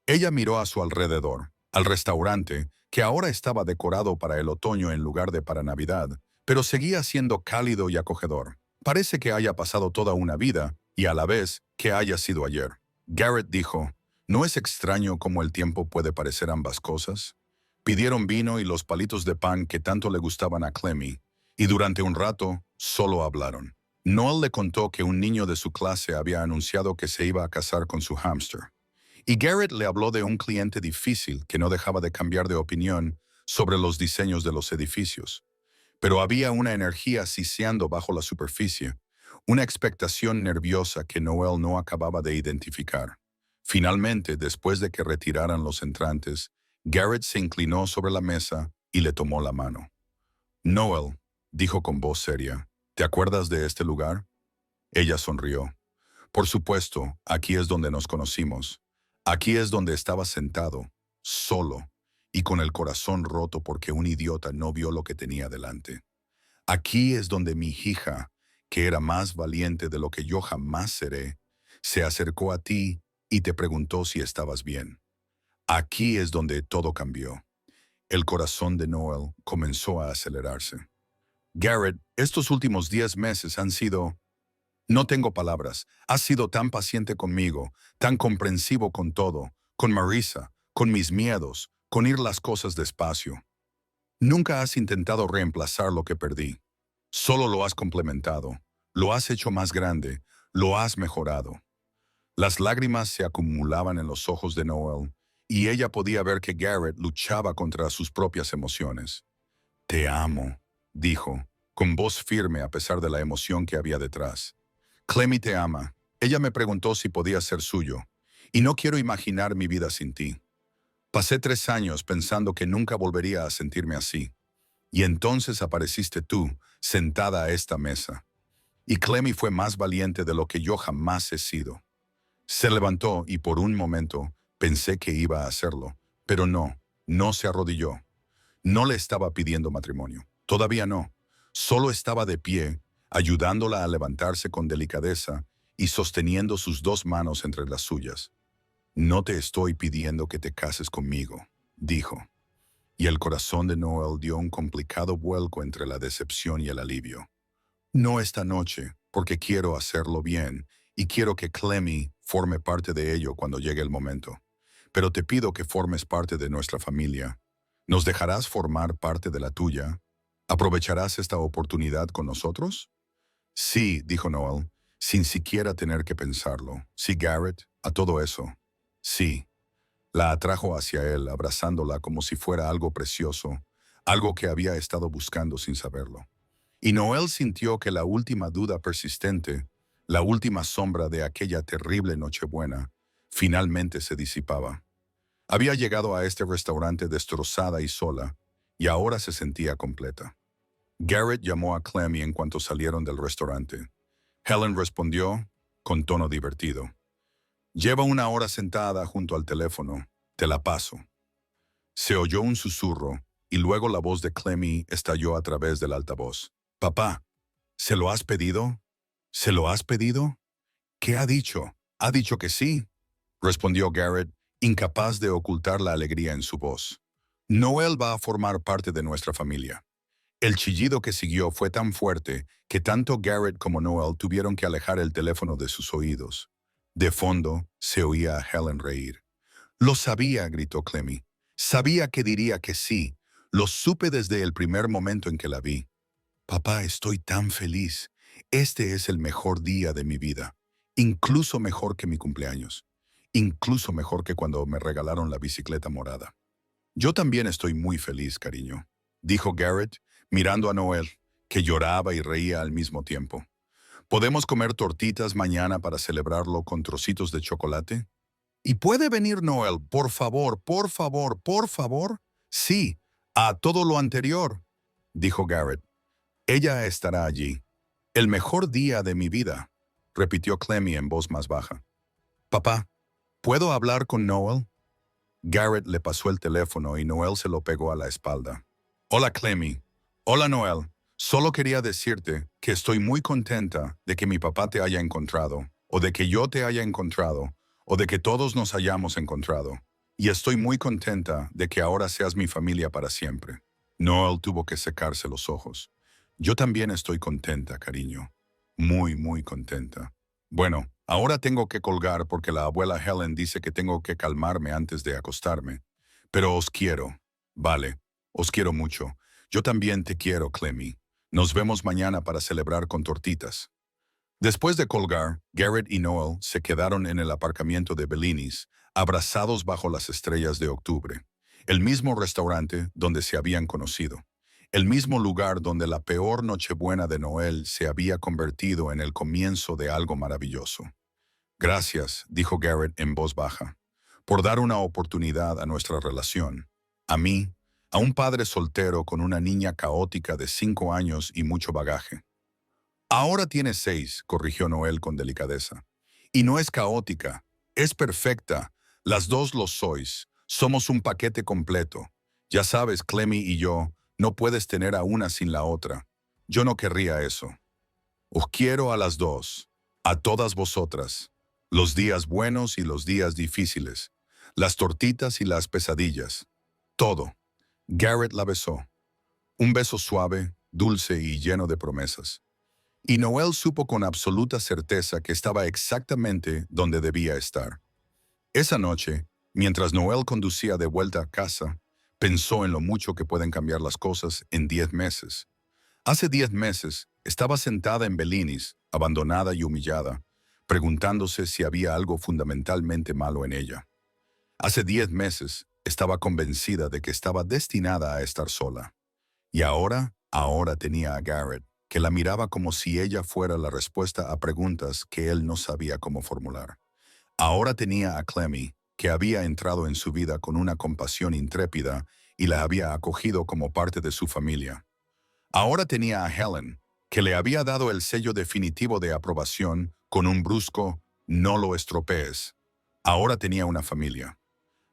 Ella miró a su alrededor, al restaurante, que ahora estaba decorado para el otoño en lugar de para Navidad, pero seguía siendo cálido y acogedor. Parece que haya pasado toda una vida y a la vez que haya sido ayer. Garrett dijo, ¿no es extraño cómo el tiempo puede parecer ambas cosas? Pidieron vino y los palitos de pan que tanto le gustaban a Clemmy, y durante un rato solo hablaron. Noel le contó que un niño de su clase había anunciado que se iba a casar con su hámster. Y Garrett le habló de un cliente difícil que no dejaba de cambiar de opinión sobre los diseños de los edificios. Pero había una energía siseando bajo la superficie, una expectación nerviosa que Noel no acababa de identificar. Finalmente, después de que retiraran los entrantes, Garrett se inclinó sobre la mesa y le tomó la mano. «Noel», dijo con voz seria, «¿te acuerdas de este lugar?» Ella sonrió. «Por supuesto, aquí es donde nos conocimos. Aquí es donde estaba sentado, solo, y con el corazón roto porque un idiota no vio lo que tenía delante. Aquí es donde mi hija, que era más valiente de lo que yo jamás seré, se acercó a ti y te preguntó si estabas bien. Aquí es donde todo cambió». El corazón de Noel comenzó a acelerarse. «Garrett, estos últimos 10 meses han sido... No tengo palabras. Has sido tan paciente conmigo, tan comprensivo con todo, con Marisa, con mis miedos, con ir las cosas despacio. Nunca has intentado reemplazar lo que perdí. Solo lo has complementado, lo has hecho más grande, lo has mejorado». Las lágrimas se acumulaban en los ojos de Noel, y ella podía ver que Garrett luchaba contra sus propias emociones. «Te amo», dijo, con voz firme a pesar de la emoción que había detrás. «Clemmy te ama. Ella me preguntó si podía ser suyo, y no quiero imaginar mi vida sin ti. Pasé 3 años pensando que nunca volvería a sentirme así. Y entonces apareciste tú, sentada a esta mesa. Y Clemmy fue más valiente de lo que yo jamás he sido». Se levantó y por un momento pensé que iba a hacerlo, pero no se arrodilló. No le estaba pidiendo matrimonio. Todavía no. Solo estaba de pie, ayudándola a levantarse con delicadeza y sosteniendo sus 2 manos entre las suyas. «No te estoy pidiendo que te cases conmigo», dijo. Y el corazón de Noel dio un complicado vuelco entre la decepción y el alivio. «No esta noche, porque quiero hacerlo bien y quiero que Clemmy forme parte de ello cuando llegue el momento. Pero te pido que formes parte de nuestra familia. ¿Nos dejarás formar parte de la tuya? ¿Aprovecharás esta oportunidad con nosotros?» «Sí», dijo Noel, sin siquiera tener que pensarlo. «Sí, Garrett, a todo eso. Sí». La atrajo hacia él, abrazándola como si fuera algo precioso, algo que había estado buscando sin saberlo. Y Noel sintió que la última duda persistente, la última sombra de aquella terrible Nochebuena, finalmente se disipaba. Había llegado a este restaurante destrozada y sola, y ahora se sentía completa. Garrett llamó a Clemmy en cuanto salieron del restaurante. Helen respondió con tono divertido. «Lleva 1 hora sentada junto al teléfono. Te la paso». Se oyó un susurro, y luego la voz de Clemmy estalló a través del altavoz. «Papá, ¿se lo has pedido? ¿Se lo has pedido?» «¿Qué ha dicho?» «Ha dicho que sí», respondió Garrett, incapaz de ocultar la alegría en su voz. «Noel va a formar parte de nuestra familia. El chillido que siguió fue tan fuerte que tanto Garrett como Noel tuvieron que alejar el teléfono de sus oídos. De fondo se oía a Helen reír. Lo sabía, gritó Clemmy. Sabía que diría que sí. Lo supe desde el primer momento en que la vi. Papá, estoy tan feliz. Este es el mejor día de mi vida. Incluso mejor que mi cumpleaños. Incluso mejor que cuando me regalaron la bicicleta morada. Yo también estoy muy feliz, cariño, dijo Garrett, mirando a Noel, que lloraba y reía al mismo tiempo. ¿Podemos comer tortitas mañana para celebrarlo con trocitos de chocolate? ¿Y puede venir Noel, por favor, por favor, por favor? Sí, a todo lo anterior, dijo Garrett. Ella estará allí. El mejor día de mi vida, repitió Clemmy en voz más baja. Papá, ¿puedo hablar con Noel? Garrett le pasó el teléfono y Noel se lo pegó a la espalda. Hola, Clemmy. Hola, Noel. Solo quería decirte que estoy muy contenta de que mi papá te haya encontrado, o de que yo te haya encontrado, o de que todos nos hayamos encontrado. Y estoy muy contenta de que ahora seas mi familia para siempre. Noel tuvo que secarse los ojos. Yo también estoy contenta, cariño. Muy, muy contenta. Bueno, ahora tengo que colgar porque la abuela Helen dice que tengo que calmarme antes de acostarme. Pero os quiero. Vale, os quiero mucho. Yo también te quiero, Clemmy. Nos vemos mañana para celebrar con tortitas. Después de colgar, Garrett y Noel se quedaron en el aparcamiento de Bellinis, abrazados bajo las estrellas de octubre. El mismo restaurante donde se habían conocido. El mismo lugar donde la peor Nochebuena de Noel se había convertido en el comienzo de algo maravilloso. Gracias, dijo Garrett en voz baja, por dar una oportunidad a nuestra relación. A mí, a un padre soltero con una niña caótica de 5 años y mucho bagaje. Ahora tiene 6, corrigió Noel con delicadeza. Y no es caótica, es perfecta. Las dos lo sois. Somos un paquete completo. Ya sabes, Clemmy y yo, no puedes tener a una sin la otra. Yo no querría eso. Os quiero a las dos, a todas vosotras. Los días buenos y los días difíciles. Las tortitas y las pesadillas. Todo. Garrett la besó. Un beso suave, dulce y lleno de promesas. Y Noel supo con absoluta certeza que estaba exactamente donde debía estar. Esa noche, mientras Noel conducía de vuelta a casa, pensó en lo mucho que pueden cambiar las cosas en 10 meses. Hace 10 meses, estaba sentada en Bellinis, abandonada y humillada, preguntándose si había algo fundamentalmente malo en ella. Hace 10 meses, estaba convencida de que estaba destinada a estar sola. Y ahora tenía a Garrett, que la miraba como si ella fuera la respuesta a preguntas que él no sabía cómo formular. Ahora tenía a Clemmy, que había entrado en su vida con una compasión intrépida y la había acogido como parte de su familia. Ahora tenía a Helen, que le había dado el sello definitivo de aprobación con un brusco «no lo estropees». Ahora tenía una familia.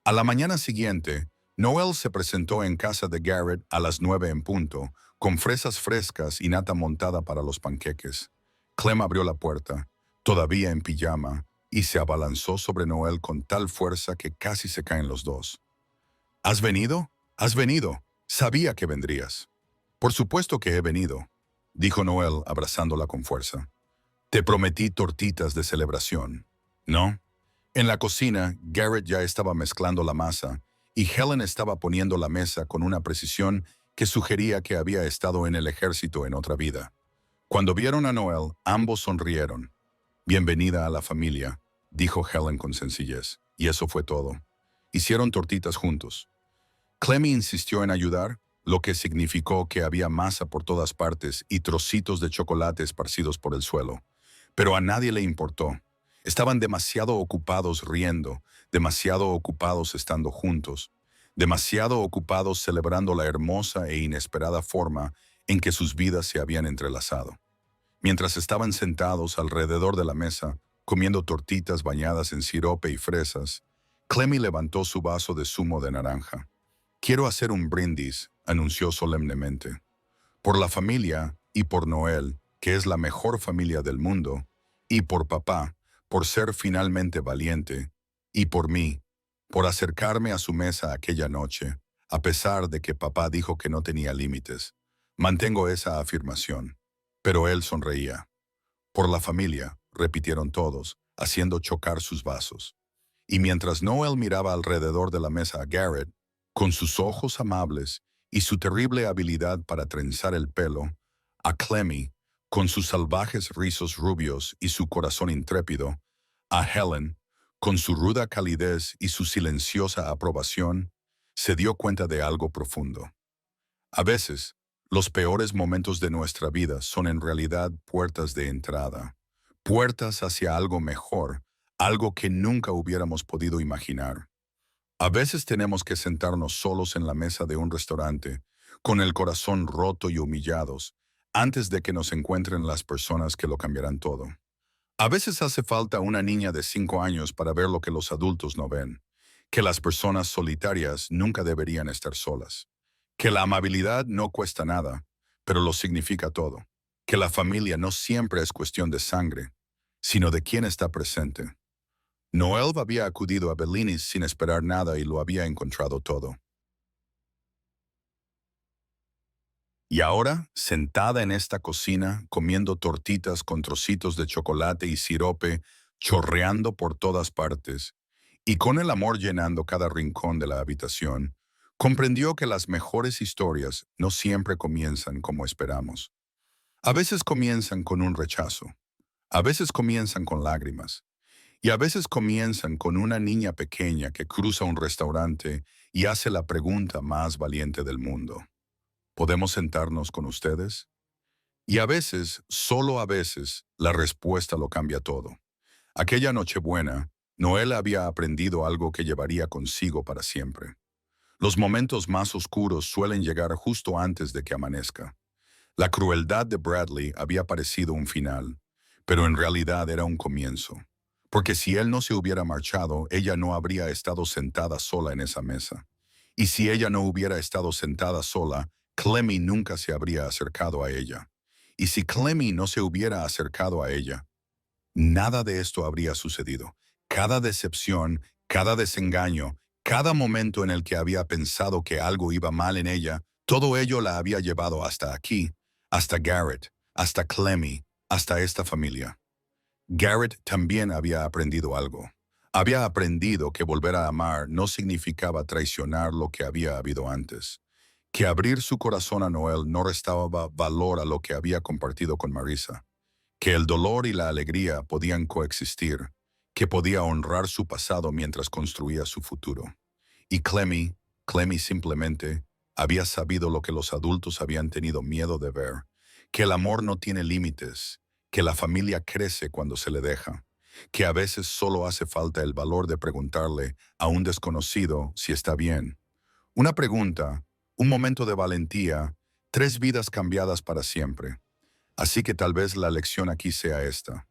A la mañana siguiente, Noel se presentó en casa de Garrett a las 9 en punto, con fresas frescas y nata montada para los panqueques. Clem abrió la puerta, todavía en pijama, y se abalanzó sobre Noel con tal fuerza que casi se caen los dos. ¿Has venido? ¿Has venido? Sabía que vendrías. Por supuesto que he venido, dijo Noel abrazándola con fuerza. Te prometí tortitas de celebración, ¿no? En la cocina, Garrett ya estaba mezclando la masa y Helen estaba poniendo la mesa con una precisión que sugería que había estado en el ejército en otra vida. Cuando vieron a Noel, ambos sonrieron. Bienvenida a la familia, dijo Helen con sencillez, y eso fue todo. Hicieron tortitas juntos. Clemmy insistió en ayudar, lo que significó que había masa por todas partes y trocitos de chocolate esparcidos por el suelo. Pero a nadie le importó. Estaban demasiado ocupados riendo, demasiado ocupados estando juntos, demasiado ocupados celebrando la hermosa e inesperada forma en que sus vidas se habían entrelazado. Mientras estaban sentados alrededor de la mesa, comiendo tortitas bañadas en sirope y fresas, Clemmy levantó su vaso de zumo de naranja. Quiero hacer un brindis, anunció solemnemente. Por la familia y por Noel, que es la mejor familia del mundo, y por papá, por ser finalmente valiente, y por mí, por acercarme a su mesa aquella noche, a pesar de que papá dijo que no tenía límites. Mantengo esa afirmación. Pero él sonreía. Por la familia, repitieron todos, haciendo chocar sus vasos. Y mientras Noel miraba alrededor de la mesa a Garrett, con sus ojos amables y su terrible habilidad para trenzar el pelo, a Clemmy, con sus salvajes rizos rubios y su corazón intrépido, a Helen, con su ruda calidez y su silenciosa aprobación, se dio cuenta de algo profundo. A veces, los peores momentos de nuestra vida son en realidad puertas de entrada, puertas hacia algo mejor, algo que nunca hubiéramos podido imaginar. A veces tenemos que sentarnos solos en la mesa de un restaurante, con el corazón roto y humillados, antes de que nos encuentren las personas que lo cambiarán todo. A veces hace falta una niña de 5 años para ver lo que los adultos no ven, que las personas solitarias nunca deberían estar solas, que la amabilidad no cuesta nada, pero lo significa todo, que la familia no siempre es cuestión de sangre, sino de quién está presente. Noel había acudido a Bellinis sin esperar nada y lo había encontrado todo. Y ahora, sentada en esta cocina, comiendo tortitas con trocitos de chocolate y sirope, chorreando por todas partes, y con el amor llenando cada rincón de la habitación, comprendió que las mejores historias no siempre comienzan como esperamos. A veces comienzan con un rechazo, a veces comienzan con lágrimas, y a veces comienzan con una niña pequeña que cruza un restaurante y hace la pregunta más valiente del mundo. ¿Podemos sentarnos con ustedes? Y a veces, solo a veces, la respuesta lo cambia todo. Aquella Nochebuena, Noel había aprendido algo que llevaría consigo para siempre. Los momentos más oscuros suelen llegar justo antes de que amanezca. La crueldad de Bradley había parecido un final, pero en realidad era un comienzo. Porque si él no se hubiera marchado, ella no habría estado sentada sola en esa mesa. Y si ella no hubiera estado sentada sola, Clemmy nunca se habría acercado a ella. Y si Clemmy no se hubiera acercado a ella, nada de esto habría sucedido. Cada decepción, cada desengaño, cada momento en el que había pensado que algo iba mal en ella, todo ello la había llevado hasta aquí, hasta Garrett, hasta Clemmy, hasta esta familia. Garrett también había aprendido algo. Había aprendido que volver a amar no significaba traicionar lo que había habido antes, que abrir su corazón a Noel no restaba valor a lo que había compartido con Marisa, que el dolor y la alegría podían coexistir, que podía honrar su pasado mientras construía su futuro. Y Clemmy simplemente había sabido lo que los adultos habían tenido miedo de ver, que el amor no tiene límites, que la familia crece cuando se le deja, que a veces solo hace falta el valor de preguntarle a un desconocido si está bien. Una pregunta, un momento de valentía, 3 vidas cambiadas para siempre. Así que tal vez la lección aquí sea esta.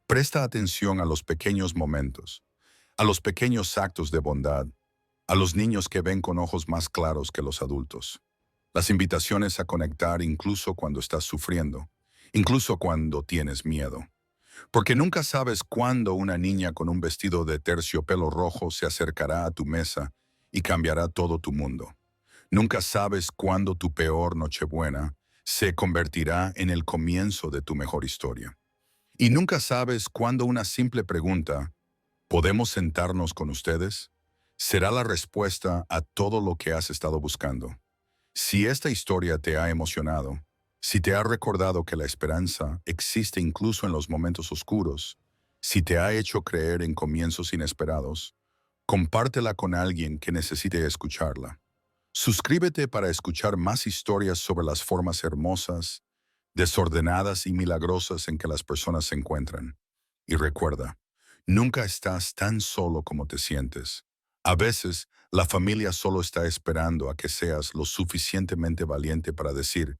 Presta atención a los pequeños momentos, a los pequeños actos de bondad, a los niños que ven con ojos más claros que los adultos. Las invitaciones a conectar incluso cuando estás sufriendo, incluso cuando tienes miedo. Porque nunca sabes cuándo una niña con un vestido de terciopelo rojo se acercará a tu mesa y cambiará todo tu mundo. Nunca sabes cuándo tu peor Nochebuena se convertirá en el comienzo de tu mejor historia. Y nunca sabes cuándo una simple pregunta, ¿podemos sentarnos con ustedes?, será la respuesta a todo lo que has estado buscando. Si esta historia te ha emocionado, si te ha recordado que la esperanza existe incluso en los momentos oscuros, si te ha hecho creer en comienzos inesperados, compártela con alguien que necesite escucharla. Suscríbete para escuchar más historias sobre las formas hermosas, desordenadas y milagrosas en que las personas se encuentran. Y recuerda, nunca estás tan solo como te sientes. A veces, la familia solo está esperando a que seas lo suficientemente valiente para decir,